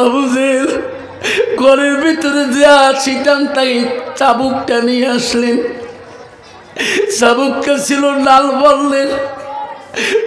আবু জেহেল ঘরের ভিতরে যা ছিটান তাই চাবুকটা নিয়ে আসলেন। চাবুকটা ছিল লাল বললেন।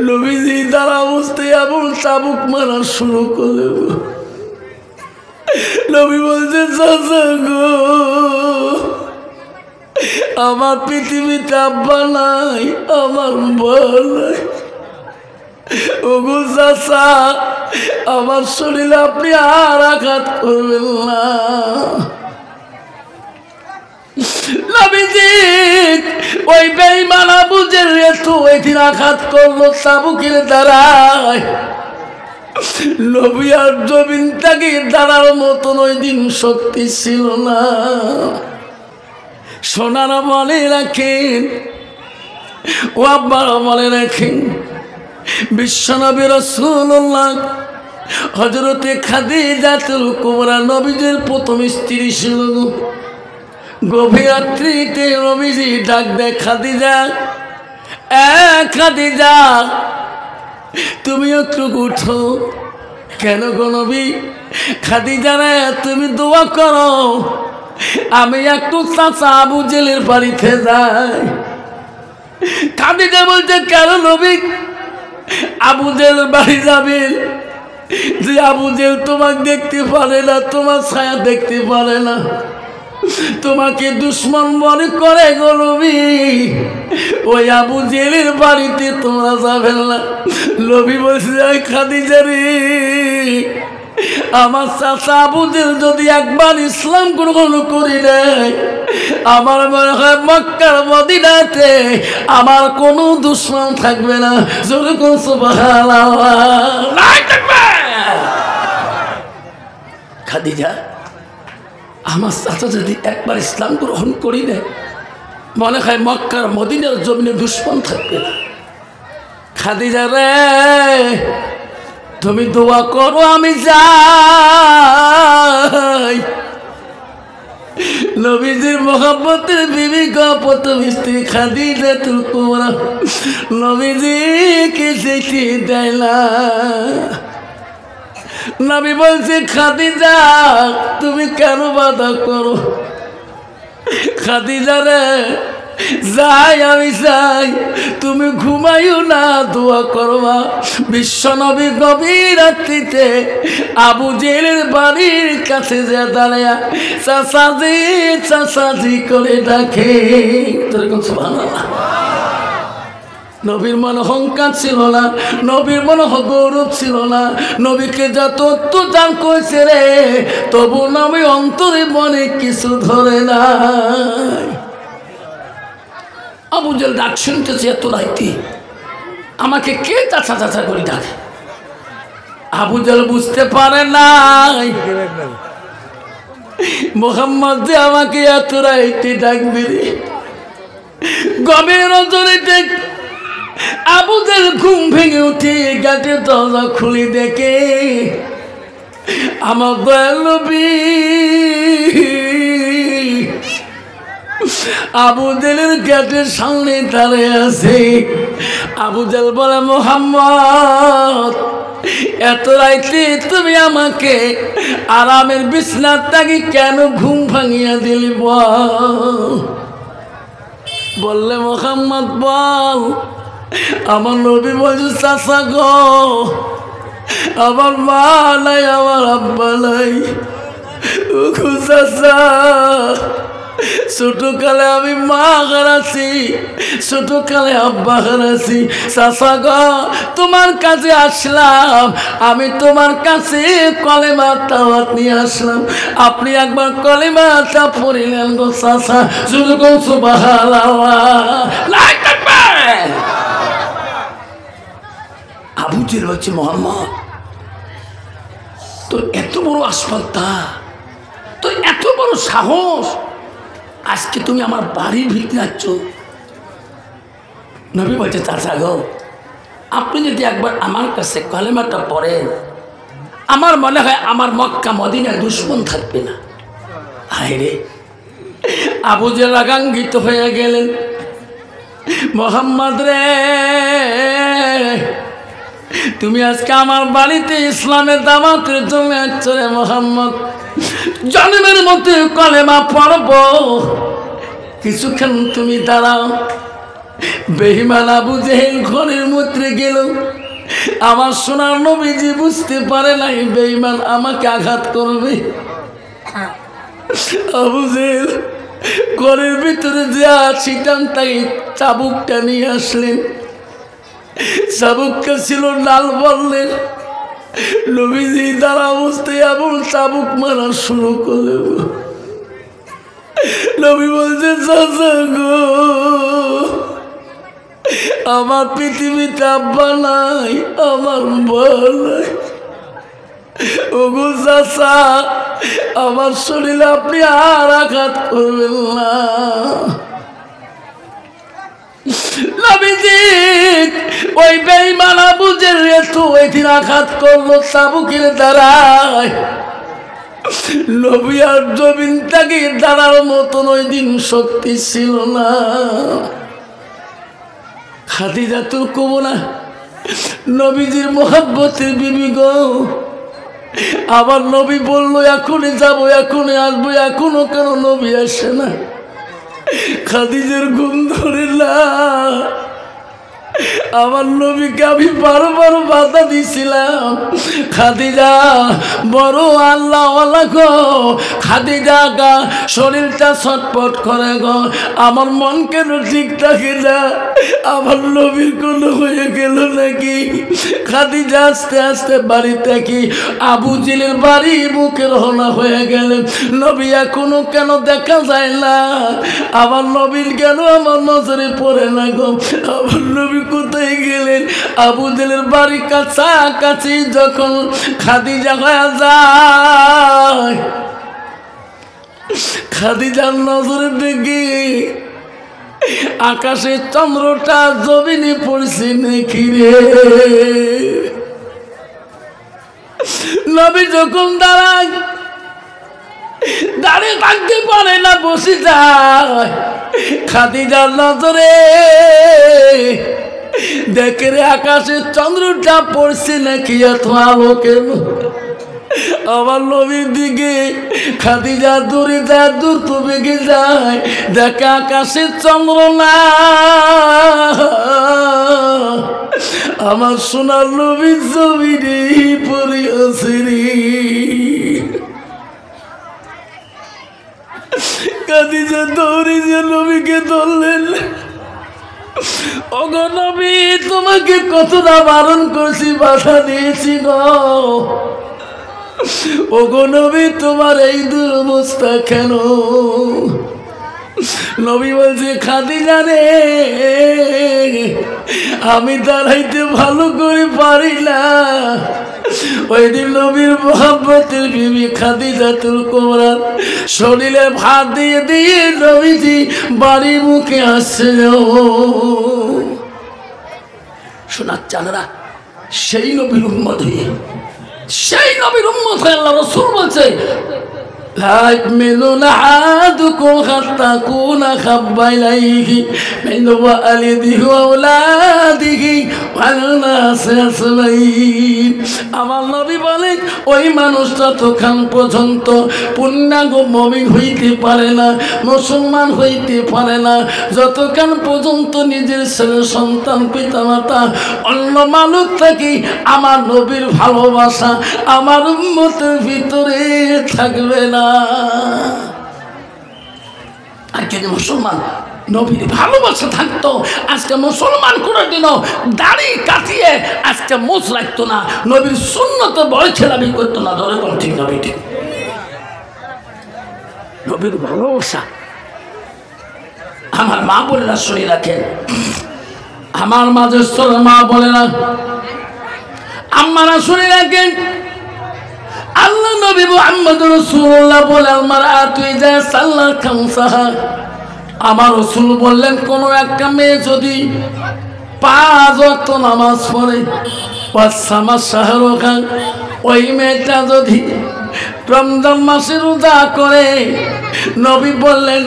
নবীজি তার অবস্থায় এমন চাবুক মারা শুরু করলেন। নবী বলছে চাচা গো, আমার পৃথিবীতে আব্বা নাই, আমার মা নাই। ওগো চাচা, আমার শরীরে আপনি আর আঘাত করবেন না। নবীজি ওই বেঈমান আবু জেহেল তো এদিন আঘাত করলো চাবুকের দ্বারায়। নবী আর জমিনটাকে দাঁড়ার মতন ওই দিন শক্তি ছিল না। সোনারা মনে রাখেন, ও আব্বারা মনে রাখেন, বিশ্বনবী রাসূলুল্লাহ হযরতে খাদিজাতুল কুবরা নবীজির প্রথম স্ত্রী ছিল। গভীর রাত্রিতে নবীজি ডাক দেয়, খাদিজা, খাদিজা তুমি একটু উঠো। কেন গো নবী? খাদিজা রে, তুমি দোয়া করো, আমি একটু চাচা আবু জেহেলের বাড়িতে যাই। খাদিজা বলছে, কেন নবী? আবু জেহেল বাড়ি যাবেন? যে আবু জেহেল তোমাকে দেখতে পারে না, তোমার ছায়া দেখতে পারে না, তোমাকে দুশ্মন মনে করে গো নবী। ওই আবু জেহেলের বাড়িতে তোমরা যাবেন না। নবী বলছে, খাদিজা রে, আমার চাচা আবু জেহেল যদি একবার ইসলাম গ্রহণ করি নেয়, আমার মনে হয় মক্কার মদিনাতে আমার কোনো দুশ্মন থাকবে না। জোরে কোন সুবহানাল্লাহ। খাদিজা, আমার চাচা যদি একবার ইসলাম গ্রহণ করি নেয়, মনে হয় মক্কার মদিনার জমিনে দুশ্মন থাকবে না। খাদিজা রে, তুমি দোয়া করো, আমি যাই। নবীজির মোহাম্মতের বিবি গো প্রথম স্ত্রী খাদিজাতুল কুবরা নবীজিকে যেতে দেয় না। নবী বলছে, খাদিজা তুমি কেন বাধা করো? খাদিজা রে, যাই আমি যাই, তুমি ঘুমাইও না, দোয়া করবা। বিশ্বনবী গভীর রাত্রিতে আবু জেহেলের বাড়ির কাছে যে দাঁড়ায়া চাচাজি চাচাজি করে ডাকে। সুবহানাল্লাহ। নবীর মনে অহংকার ছিল না, নবীর মনে গৌরব ছিল না। নবীকে যত অত্যাচার করেছে রে, তবু নবী অন্তরে মনে কিছু ধরে নাই। আবু জেহেল ডাক শুনতেছে এত রাইতে, আমাকে কে চাচা চাচা করে ডাকে? আবু জেহেল বুঝতে পারে নাই মোহাম্মদ যে আমাকে এত রাইতে ডাকবে রে। গভীর রজনীতে আবু জেহেল ঘুম ভেঙে উঠে গেটের দরজা খুলে দেখে আমার দয়াল নবী আবু জেহেলের গেটের সামনে দাঁড়িয়ে আছে। আবু জেহেল বলে, মোহাম্মদ, এত রাইতে তুমি আমাকে আরামের বিছনার থেকে কেন ঘুম ভাঙিয়া দিলি বল? বললে, মোহাম্মদ বল। আমার নবী বলছে, চাচা গো, আমার মা নাই, আমার আব্বা নাই। চাচা, ছোটকালে আমি মা হারাছি, ছোটকালে আব্বা হারাছি। চাচা গো, তোমার কাছে আসলাম, আমি তোমার কাছে কলেমা দাওয়াত নিয়ে আসলাম। আপনি একবার কলেমাটা পড়িলেন গো চাচা। সুবহানাল্লাহ। আবু জেহেল বলছে, মোহাম্মদ, তোর এত বড় আসফলতা, তোর এত বড় সাহস, আজকে তুমি আমার বাড়ির ভিতরে আসছ। নবী বলছে, চাচা গো, আপনি যদি একবার আমার কাছে কলেমাটা পড়েন, আমার মনে হয় আমার মক্কা মদিনায় দুশ্মন থাকবে না। হায় রে, আবু জেহেল রাগান্বিত হয়ে গেলেন। মোহাম্মদ রে, তুমি আজকে আমার বাড়িতে ইসলামের দাওয়াতের জন্য আসছো রে মোহাম্মদ, জন্মের মতো কলেমা পড়ব, কিছুক্ষণ তুমি দাঁড়াও। বেঈমান আবু জেহেল ঘরের মধ্যে গেল। আমার সোনার নবীজি বুঝতে পারে নাই বেঈমান আমাকে আঘাত করবে। আবু জেহেল ঘরের ভিতরে যা ছিটান তাই চাবুকটা নিয়ে আসলেন। চাবুকটা ছিল লাল, বললেন নবীজি দ্বারা অবস্থায় এমন চাবুক মারা শুরু করলেন। নবী বলছে চাচা গো, আমার পৃথিবীতে আব্বা নাই, আমার মা নাই। ওগো চাচা, আমার শরীরে আপনি আর আঘাত করবেন না। নবীজি ওই বেঈমান আবু জেহেল তো এদিন আঘাত করলো চাবুকের দ্বারায়। নবী আর জমিন তাকে দাঁড়ার মতন ওই দিন শক্তি ছিল না। খাদিজা তো কব না, নবীজির মোহাব্বতের বিবি গো। আবার নবী বললো এখনই যাবো, এখনই আসবো, এখনো কেন নবী আসে না? খাদিজার ঘুম ধরে না। আমার নবীকে আমি বারবার বাধা দিছিলাম, খাদিজা বড় আল্লাহ ওয়ালা গো, খাদিজা গা শরীরটা ছটপট করে গো, আমার মন কেন ঠিক থাকে না? আমার নবীর কোনো হয়ে গেল নাকি? খাদিজা আস্তে আস্তে বাড়ি থেকে আবু জেহেলের বাড়ি মুখে রওনা হয়ে গেলেন। নবী এখনো কেন দেখা যায় না? আমার নবীর কেন আমার নজরে পড়ে না গো? আমার নবী কোথায় গেলেন? আবু জেহেলের বাড়ি কাছাকাছি যখন খাদিজা হয়ে যায়, খাদিজার নজরে দেখি আকাশের চন্দ্রটা জমিনে পড়ছে নাকি রে। নবী যখন দাঁড়ায়, দাঁড়িয়ে থাকতে পারে না, বসে যায়। খাদিজার নজরে দেখে রে আকাশের চন্দ্রটা পড়ছে নাকি, এত আলো কেন? আমার নবীর দিকে খাদিজা দূরে যায়, দূর তো বেগে যায়, দেখে আকাশের চন্দ্র না। আমার সোনার নবীর জমিনে পড়ে আছে রে। খাদিজা দৌড়ে যে নবীকে ধরলেন, ওগো নবী, তোমাকে কতটা বারণ করছি, বাধা দিয়েছি গো। ওগো নবী, তোমার এই দুরবস্থা কেন? নবী বলছে খাদিজা রে, আমি দাঁড়াইতে ভালো করে পারি না। ওই দিন নবীর মোহাব্বতের বিবি খাদিজাতুল কুবরা শরীরে ভাত দিয়ে দিয়ে নবীজি বাড়ি মুখে আসছিল। শোনার চাঁদরা, সেই নবীর উম্মত হয়ে, সেই নবীর উম্মত হয়ে আল্লাহ রাসূল বলছে لا يؤمن أحدكم حتى أكون أحب إليه من والده وأولاده والناس أجمعين। আমার নবী বলেন ওই মানুষটা তখন পর্যন্ত পূর্ণাঙ্গ মুমিন হইতে পারে না, মুসলমান হইতে পারে না, যতক্ষণ পর্যন্ত নিজের ছেলে সন্তান পিতামাতা অন্য মানুষ থেকে আমার নবীর ভালোবাসা আমার উম্মতের ভিতরে থাকবে না। আর যদি মুসলমান নবীর ভালোবাসা থাকতো, আজকে মুসলমান কোনোদিনও দাড়ি কাটিয়ে আজকে মুছ রাখতো না, নবীর সুন্নত বয় ছেলামি করতো না। ধরে কোন ঠিক নবী ঠিক, নবীর ভালোবাসা। আমার মা বোনেরা শুনে রাখেন, আমার মাঝে মা বোনেরা, আম্মারা শুনে রাখেন, আল্লাহ নবী মুহাম্মদ রাসূলুল্লাহ বলেন মারআতু ইযা সাল্লাত খামসাহা, আমার রাসূল বললেন কোন একটা মেয়ে যদি 5 ওয়াক্ত নামাজ পড়ে, ওয়াসামা শাহরুখান, ওই মেয়েটা যদি রমজান মাসে রোজা করে, নবী বললেন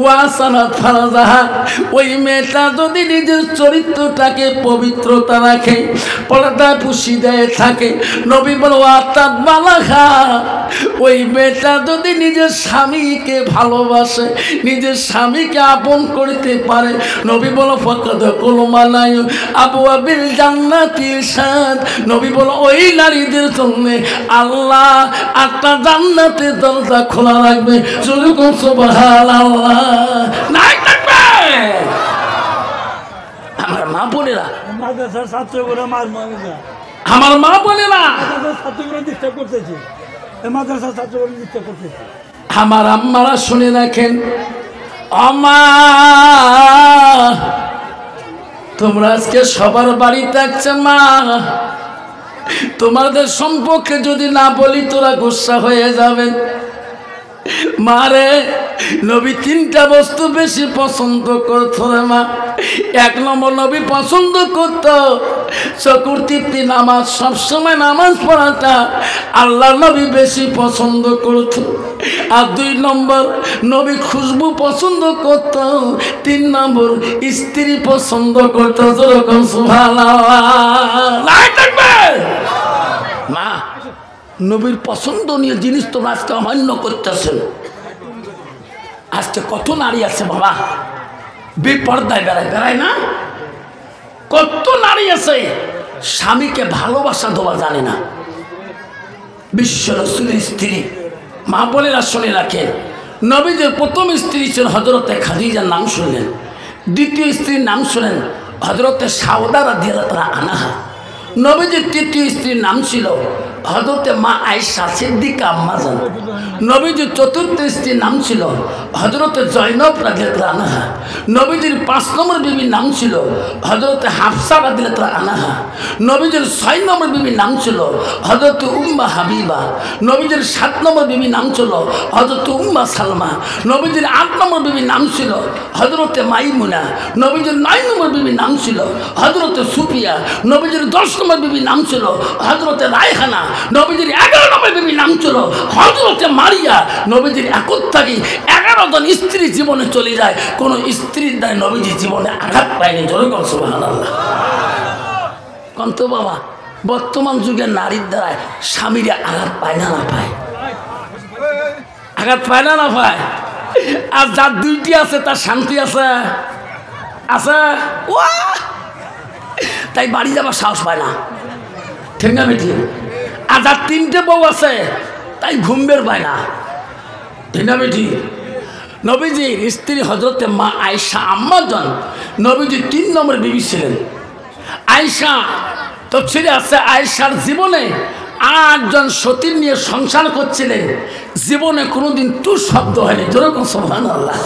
ওয়াসানাত ফারাজাহা, ওই মেয়েটা যদি নিজের চরিত্রটাকে পবিত্রতা রাখে, পর্দা পুশিদায় থাকে, নবী বলে ওয়াতাত বালাহা, ওই মেয়েটা যদি নিজের স্বামীকে ভালোবাসে, নিজের স্বামীকে আপন করতে পারে, নবী বলে ফাকাদ কুলমালাই আবওয়াবিল জান্নাতিল সাদ, নবী বলে ওই নারীদের জন্য আল্লাহ 8টা জান্নাতের দরজা খোলা রাখবে। যুরকুম সুবহানাল্লাহ, নাই থাকবে। আমার মা বোনেরা, মাদ্রাসার ছাত্রগুলো আমার মা বোনেরা, ছাত্রগুলো ডিস্টার্ব করতেছে, মাদ্রাসার ছাত্রগুলো ডিস্টার্ব করতেছে। আমার আম্মারা শুনে রাখেন, আমা তোমরা আজকে সবার বাড়ি থাকছে মা, তোমাদের সম্পর্কে যদি না বলি তোরা গুসা হয়ে যাবেন। মারে নবী 3টা বস্তু বেশি পছন্দ করতো রে মা। 1 নম্বর নবী পছন্দ করত চকুর তৃপ্তি নামাজ, সবসময় নামাজ পড়াটা আল্লাহ নবী বেশি পছন্দ করত। আর 2 নম্বর নবী খুশবু পছন্দ করত। 3 নম্বর স্ত্রী পছন্দ করত। যেরকম সুবহানাল্লাহ, মা নবীর পছন্দনীয় জিনিস তোমরা আজকে অমান্য করতেছেন। আজকে কত নারী আছে বাবা বেপর্দায় বেড়ায় না? কত নারী আছে স্বামীকে ভালোবাসা দেওয়া জানে না। বিশ্ব রাসূলের স্ত্রী মা বোনেরা শুনে রাখেন, নবীদের প্রথম স্ত্রী ছিল হযরতে খাদিজার নাম শুনলেন, দ্বিতীয় স্ত্রীর নাম শুনেন হযরতে সাউদা রাদিয়াল্লাহু আনহা। নবীজির তৃতীয় স্ত্রীর নাম ছিল হযরতে মা আয়েশা সিদ্দিকা আম্মাজান। নবীজির চতুর্থ স্ত্রীর নাম ছিল হযরতে জয়নব রাদিয়াল্লাহু আনহা। নবীজির 5 নম্বর বিবির নাম ছিল হযরতে হাফসা রাদিয়াল্লাহু আনহা। নবীজির 6 নম্বর বিবির নাম ছিল হযরতে উম্মে হাবিবা। নবীজির 7 নম্বর বিবির নাম ছিল হযরতে উম্মে সালমা। নবীজির 8 নম্বর বিবির নাম ছিল হযরতে মাইমুনা। নবীজির 9 নম্বর বিবির নাম ছিল হযরতে সুফিয়া। নবীজির 10 নম্বর বিবির নাম ছিল হযরতে রায়হানা। নবীজির 11 নম্বর বিবির নাম ছিল হযরতে মারিয়া। নবীজির 11 জন স্ত্রী জীবনে চলে যায়, কোন স্ত্রীর দ্বারা নবীজির জীবনে আঘাত পায়নি। জোরে বল সুবহানাল্লাহ। কন্ত বাবা বর্তমান যুগের নারীর দ্বারা স্বামীরা আঘাত পায় না পায়? আঘাত পায় না পায়? আর যার 2টি আছে তার শান্তি আছে আছে তাই বাড়ি যাবার সাহস পায় না, ঠিক না বেটি? আর যার 3টে বউ আছে তাই ঘুম বের পায় না, ঠিক না বেটি? নবীজির স্ত্রী হযরতে মা আয়েশা আম্মাজান, নবীজি 3 নম্বর বিবি ছিলেন। আয়েশা তফসিরে আছে আয়েশার জীবনে 8 জন সতীর নিয়ে সংসার করছিলেন, জীবনে কোনোদিন তু শব্দ হয়নি। যেরকম সুবহানাল্লাহ।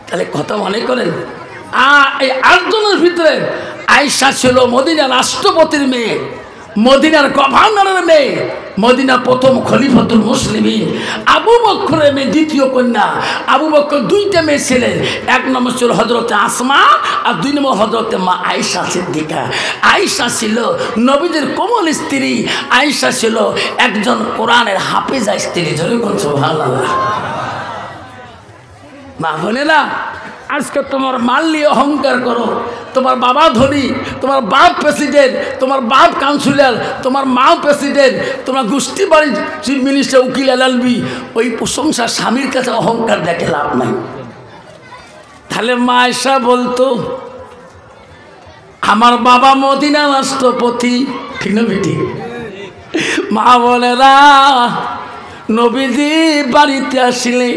তাহলে কথা মনে করেন, এই 8 জনের ভিতরে আয়েশা ছিল মদিনার রাষ্ট্রপতির মেয়ে, মদিনার গভর্নরের মেয়ে, মদিনার প্রথম খলিফাতুল মুসলিমিন আবু বকরের মেয়ে, দ্বিতীয় কন্যা। আবু বকর 2টা মেয়ে ছিলেন, 1 নম্বর ছিল হযরতে আসমা আর 2 নম্বর হযরতে মা আয়েশা সিদ্দিকা। আয়েশা ছিল নবীদের কোমল স্ত্রী, আয়েশা ছিল একজন কোরআনের হাফেজা স্ত্রী। যেরকম সুবহানাল্লাহ। মা বোনেরা, আজকে তোমার মাল নিয়ে অহংকার করো, তোমার বাবা ধনী, তোমার বাপ প্রেসিডেন্ট, তোমার বাপ কাউন্সিলর, তোমার মাও প্রেসিডেন্ট, তোমার গোষ্ঠী বাড়ি চিফ মিনিস্টার, উকিল, এলএলবি, ওই প্রশংসা স্বামীর কাছে অহংকার দেখে লাভ নাই। তাহলে মা আয়েশা বলতো আমার বাবা মদিনার রাষ্ট্রপতি, ঠিক না বেটি? মা বোনেরা, নবীজি বাড়িতে আসলে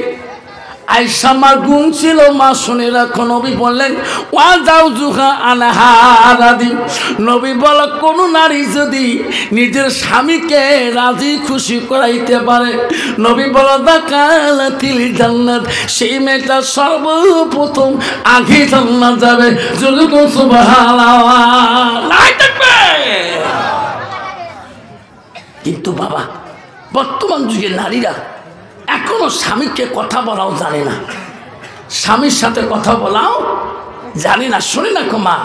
আয়েশা মা গুণ ছিল, মা শুনে রাখো। নবী বললেন ওয়া যাওজুহা আনহা রাদি। নবী বল কোন নারী যদি নিজের স্বামীকে রাজি খুশি করাইতে পারে, নবী বল দাখালাতিল জান্নাত, সেই মেয়েটা সর্বপ্রথম আগে জান্নাত যাবে। যুগে সুবহানাল্লাহ। কিন্তু বাবা বর্তমান যুগের নারীরা এখনো স্বামীকে কথা বলাও জানে না, স্বামীর সাথে কথা বলাও জানে না। শুনে না মা,